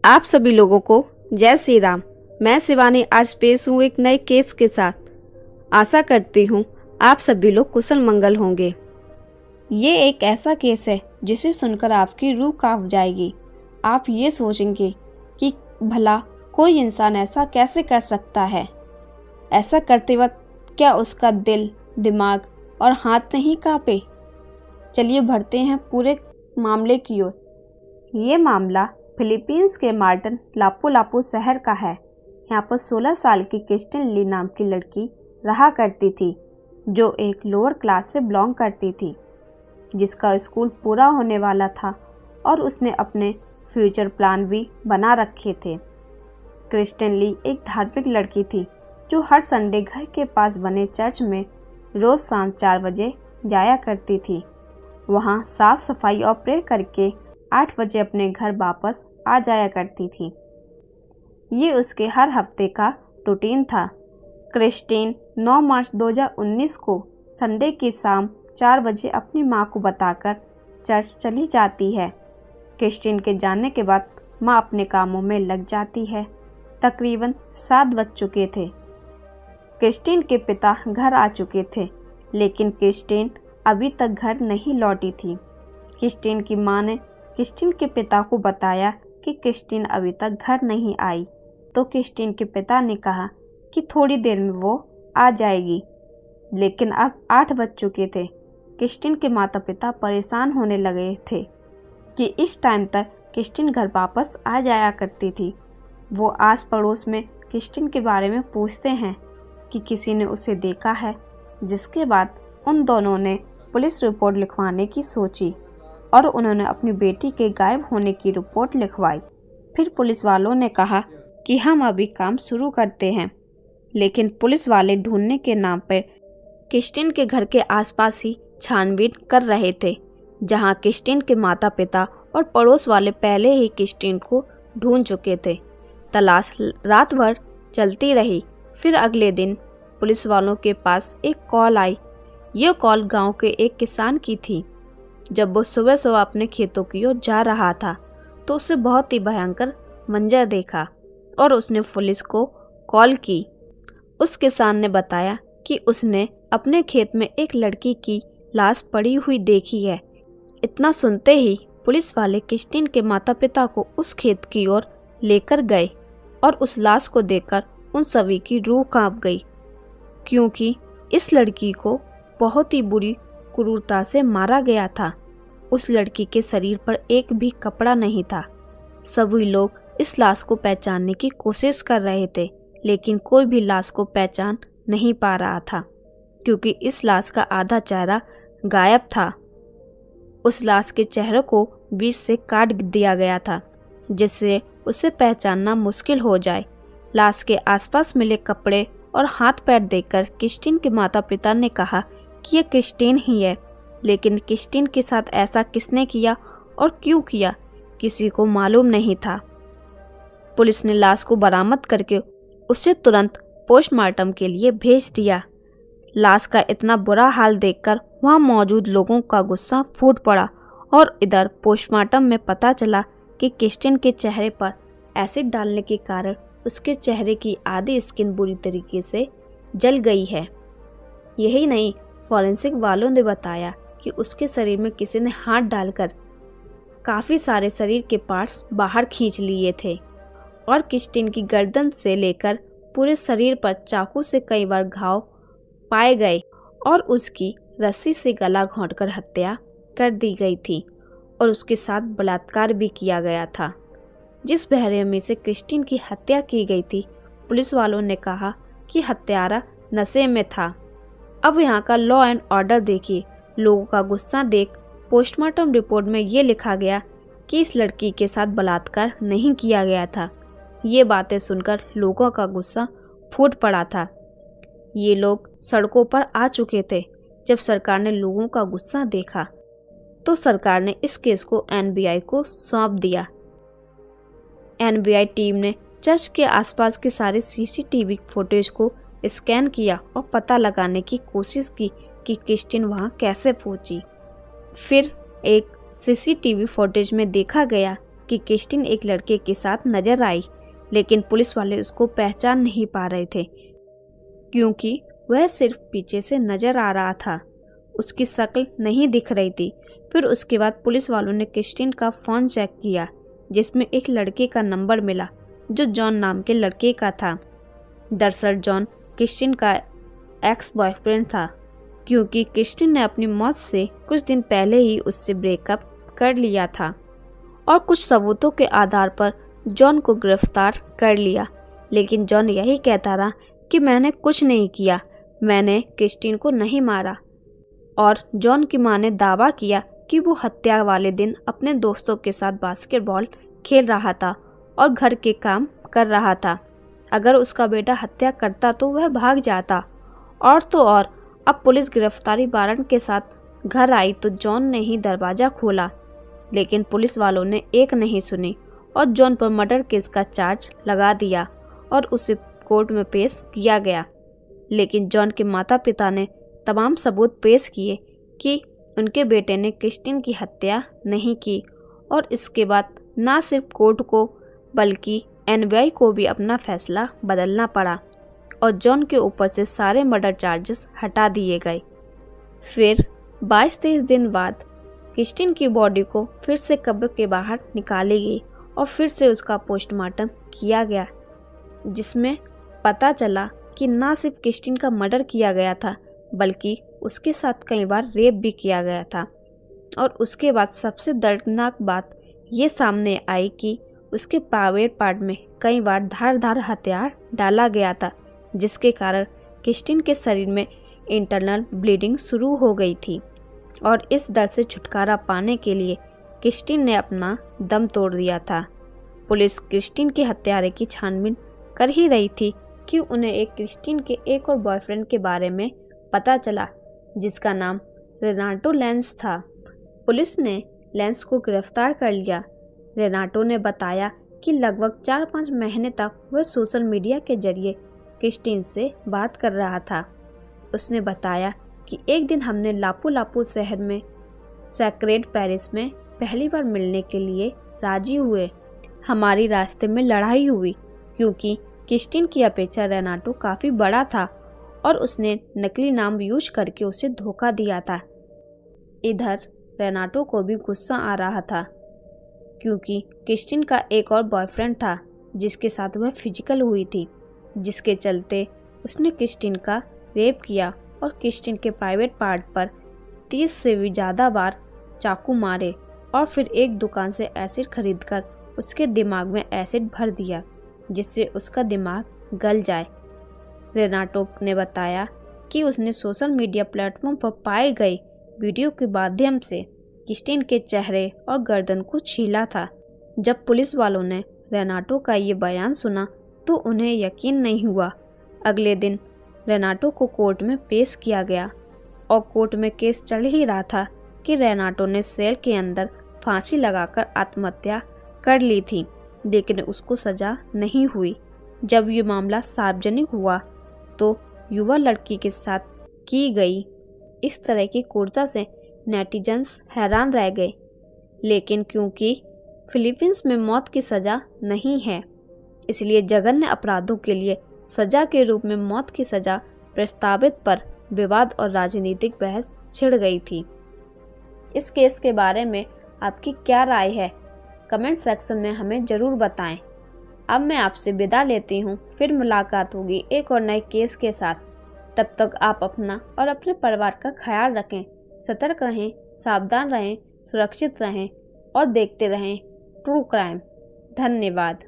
आप सभी लोगों को जय श्री राम। मैं शिवानी आज पेश हूँ एक नए केस के साथ। आशा करती हूँ आप सभी लोग कुशल मंगल होंगे। ये एक ऐसा केस है जिसे सुनकर आपकी रूह कांप जाएगी। आप ये सोचेंगे कि भला कोई इंसान ऐसा कैसे कर सकता है। ऐसा करते वक्त क्या उसका दिल, दिमाग और हाथ नहीं कांपे। चलिए बढ़ते हैं पूरे मामले की ओर। ये मामला फिलीपींस के मार्टिन लापू-लापू शहर का है। यहाँ पर 16 साल की क्रिस्टिन ली नाम की लड़की रहा करती थी, जो एक लोअर क्लास से बिलोंग करती थी, जिसका स्कूल पूरा होने वाला था और उसने अपने फ्यूचर प्लान भी बना रखे थे। क्रिस्टिन ली एक धार्मिक लड़की थी जो हर संडे घर के पास बने चर्च में रोज़ शाम 4 बजे जाया करती थी। वहाँ साफ सफाई और प्रे करके 8 बजे अपने घर वापस आ जाया करती थी। ये उसके हर हफ्ते का रूटीन था। क्रिस्टीन 9 मार्च 2019 को संडे की शाम 4 बजे अपनी मां को बताकर चर्च चली जाती है। क्रिस्टीन के जाने के बाद मां अपने कामों में लग जाती है। तकरीबन 7 बज चुके थे। क्रिस्टीन के पिता घर आ चुके थे, लेकिन क्रिस्टीन अभी तक घर नहीं लौटी थी। क्रिस्टीन की मां ने क्रिस्टीन के पिता को बताया कि क्रिस्टीन अभी तक घर नहीं आई, तो क्रिस्टीन के पिता ने कहा कि थोड़ी देर में वो आ जाएगी, लेकिन अब 8 बज चुके थे। क्रिस्टीन के माता पिता परेशान होने लगे थे कि इस टाइम तक क्रिस्टीन घर वापस आ जाया करती थी। वो आस पड़ोस में क्रिस्टीन के बारे में पूछते हैं कि किसी ने उसे देखा है, जिसके बाद उन दोनों ने पुलिस रिपोर्ट लिखवाने की सोची और उन्होंने अपनी बेटी के गायब होने की रिपोर्ट लिखवाई। फिर पुलिस वालों ने कहा कि हम अभी काम शुरू करते हैं, लेकिन पुलिस वाले ढूंढने के नाम पर क्रिस्टीन के घर के आसपास ही छानबीन कर रहे थे, जहां क्रिस्टीन के माता पिता और पड़ोस वाले पहले ही क्रिस्टीन को ढूंढ चुके थे। तलाश रात भर चलती रही। फिर अगले दिन पुलिस वालों के पास एक कॉल आई। ये कॉल गांव के एक किसान की थी। जब वो सुबह सुबह अपने खेतों की ओर जा रहा था, तो उसे बहुत ही भयंकर मंजर देखा और उसने पुलिस को कॉल की। उस किसान ने बताया कि उसने अपने खेत में एक लड़की की लाश पड़ी हुई देखी है। इतना सुनते ही पुलिस वाले क्रिस्टीन के माता पिता को उस खेत की ओर लेकर गए और उस लाश को देखकर उन सभी की रूह कांप गई, क्योंकि इस लड़की को बहुत ही बुरी क्रूरता से मारा गया था। उस लड़की के शरीर पर एक भी कपड़ा नहीं था। सभी लोग इस लाश को पहचानने की कोशिश कर रहे थे, लेकिन कोई भी लाश को पहचान नहीं पा रहा था, क्योंकि इस लाश का आधा चेहरा गायब था। उस लाश के चेहरे को बीच से काट दिया गया था, जिससे उसे पहचानना मुश्किल हो जाए। लाश के आसपास मिले कपड़े और हाथ पैर देखकर क्रिस्टीन के माता पिता ने कहा कि ये क्रिस्टीन ही है, लेकिन क्रिस्टीन के साथ ऐसा किसने किया और क्यों किया, किसी को मालूम नहीं था। पुलिस ने लाश को बरामद करके उसे तुरंत पोस्टमार्टम के लिए भेज दिया। लाश का इतना बुरा हाल देखकर वहां मौजूद लोगों का गुस्सा फूट पड़ा और इधर पोस्टमार्टम में पता चला कि क्रिस्टीन के चेहरे पर एसिड डालने के कारण उसके चेहरे की आधी स्किन बुरी तरीके से जल गई है। यही नहीं, फॉरेंसिक वालों ने बताया कि उसके शरीर में किसी ने हाथ डालकर काफ़ी सारे शरीर के पार्ट्स बाहर खींच लिए थे और क्रिस्टीन की गर्दन से लेकर पूरे शरीर पर चाकू से कई बार घाव पाए गए और उसकी रस्सी से गला घोंटकर हत्या कर दी गई थी और उसके साथ बलात्कार भी किया गया था। जिस बेरहमी से क्रिस्टीन की हत्या की गई थी, पुलिस वालों ने कहा कि हत्यारा नशे में था। अब यहाँ का लॉ एंड ऑर्डर देखिए। लोगों का गुस्सा देख पोस्टमार्टम रिपोर्ट में ये लिखा गया कि इस लड़की के साथ बलात्कार नहीं किया गया था। ये बातें सुनकर लोगों का गुस्सा फूट पड़ा था। ये लोग सड़कों पर आ चुके थे। जब सरकार ने लोगों का गुस्सा देखा, तो सरकार ने इस केस को एनबीआई को सौंप दिया। एनबीआई टीम ने चर्च के आसपास के सारे सीसीटीवी फुटेज को स्कैन किया और पता लगाने की कोशिश की कि क्रिस्टीन वहां कैसे पहुंची। फिर एक सीसीटीवी फुटेज में देखा गया कि कि क्रिस्टीन एक लड़के के साथ नजर आई, लेकिन पुलिस वाले उसको पहचान नहीं पा रहे थे क्योंकि वह सिर्फ पीछे से नजर आ रहा था, उसकी शक्ल नहीं दिख रही थी। फिर उसके बाद पुलिस वालों ने क्रिस्टीन का फ़ोन चेक किया जिसमें एक लड़के का नंबर मिला जो जॉन नाम के लड़के का था। दरअसल जॉन क्रिस्टीन का एक्स बॉयफ्रेंड था क्योंकि क्रिस्टीन ने अपनी मौत से कुछ दिन पहले ही उससे ब्रेकअप कर लिया था और कुछ सबूतों के आधार पर जॉन को गिरफ्तार कर लिया। लेकिन जॉन यही कहता रहा कि मैंने कुछ नहीं किया, मैंने क्रिस्टीन को नहीं मारा। और जॉन की मां ने दावा किया कि वो हत्या वाले दिन अपने दोस्तों के साथ बास्केटबॉल खेल रहा था और घर के काम कर रहा था। अगर उसका बेटा हत्या करता तो वह भाग जाता। और तो और अब पुलिस गिरफ्तारी वारंट के साथ घर आई तो जॉन ने ही दरवाज़ा खोला, लेकिन पुलिस वालों ने एक नहीं सुनी और जॉन पर मर्डर केस का चार्ज लगा दिया और उसे कोर्ट में पेश किया गया। लेकिन जॉन के माता पिता ने तमाम सबूत पेश किए कि उनके बेटे ने क्रिस्टीन की हत्या नहीं की और इसके बाद न सिर्फ कोर्ट को बल्कि एनबीआई को भी अपना फैसला बदलना पड़ा और जॉन के ऊपर से सारे मर्डर चार्जेस हटा दिए गए। फिर 22-23 दिन बाद क्रिस्टीन की बॉडी को फिर से कब्र के बाहर निकाली गई और फिर से उसका पोस्टमार्टम किया गया, जिसमें पता चला कि न सिर्फ क्रिस्टीन का मर्डर किया गया था बल्कि उसके साथ कई बार रेप भी किया गया था। और उसके बाद सबसे दर्दनाक बात ये सामने आई कि उसके प्राइवेट पार्ट में कई बार धारदार हथियार डाला गया था, जिसके कारण क्रिस्टीन के शरीर में इंटरनल ब्लीडिंग शुरू हो गई थी। और इस दर्द से छुटकारा पाने के लिए क्रिस्टीन ने अपना दम तोड़ दिया था। पुलिस क्रिस्टीन के हत्यारे की छानबीन कर ही रही थी कि उन्हें एक क्रिस्टीन के एक और बॉयफ्रेंड के बारे में पता चला जिसका नाम रेनाटो लेंस था। पुलिस ने लेंस को गिरफ्तार कर लिया। रेनाटो ने बताया कि लगभग 4-5 महीने तक वह सोशल मीडिया के जरिए क्रिस्टीन से बात कर रहा था। उसने बताया कि एक दिन हमने लापू शहर में सैक्रेड पेरिस में पहली बार मिलने के लिए राजी हुए। हमारी रास्ते में लड़ाई हुई क्योंकि क्रिस्टीन की अपेक्षा रेनाटो काफ़ी बड़ा था और उसने नकली नाम यूज करके उसे धोखा दिया था। इधर रेनाटो को भी गुस्सा आ रहा था क्योंकि क्रिस्टीन का एक और बॉयफ्रेंड था जिसके साथ वह फिजिकल हुई थी, जिसके चलते उसने क्रिस्टीन का रेप किया और क्रिस्टीन के प्राइवेट पार्ट पर 30 से भी ज़्यादा बार चाकू मारे और फिर एक दुकान से एसिड खरीदकर उसके दिमाग में एसिड भर दिया जिससे उसका दिमाग गल जाए। रेनाटो ने बताया कि उसने सोशल मीडिया प्लेटफॉर्म पर पाए गए वीडियो के माध्यम से क्रिस्टीन के चेहरे और गर्दन को छीला था। जब पुलिस वालों ने रेनाटो का ये बयान सुना तो उन्हें यकीन नहीं हुआ। अगले दिन रेनाटो को कोर्ट में पेश किया गया और कोर्ट में केस चल ही रहा था कि रेनाटो ने सेल के अंदर फांसी लगाकर आत्महत्या कर ली थी, लेकिन उसको सजा नहीं हुई। जब ये मामला सार्वजनिक हुआ तो युवा लड़की के साथ की गई इस तरह की क्रूरता से नेटिजन्स हैरान रह गए। लेकिन क्योंकि फिलीपींस में मौत की सज़ा नहीं है, इसलिए जघन्य अपराधों के लिए सज़ा के रूप में मौत की सज़ा प्रस्तावित पर विवाद और राजनीतिक बहस छिड़ गई थी। इस केस के बारे में आपकी क्या राय है? कमेंट सेक्शन में हमें ज़रूर बताएं। अब मैं आपसे विदा लेती हूँ, फिर मुलाकात होगी एक और नए केस के साथ। तब तक आप अपना और अपने परिवार का ख्याल रखें, सतर्क रहें, सावधान रहें, सुरक्षित रहें और देखते रहें ट्रू क्राइम। धन्यवाद।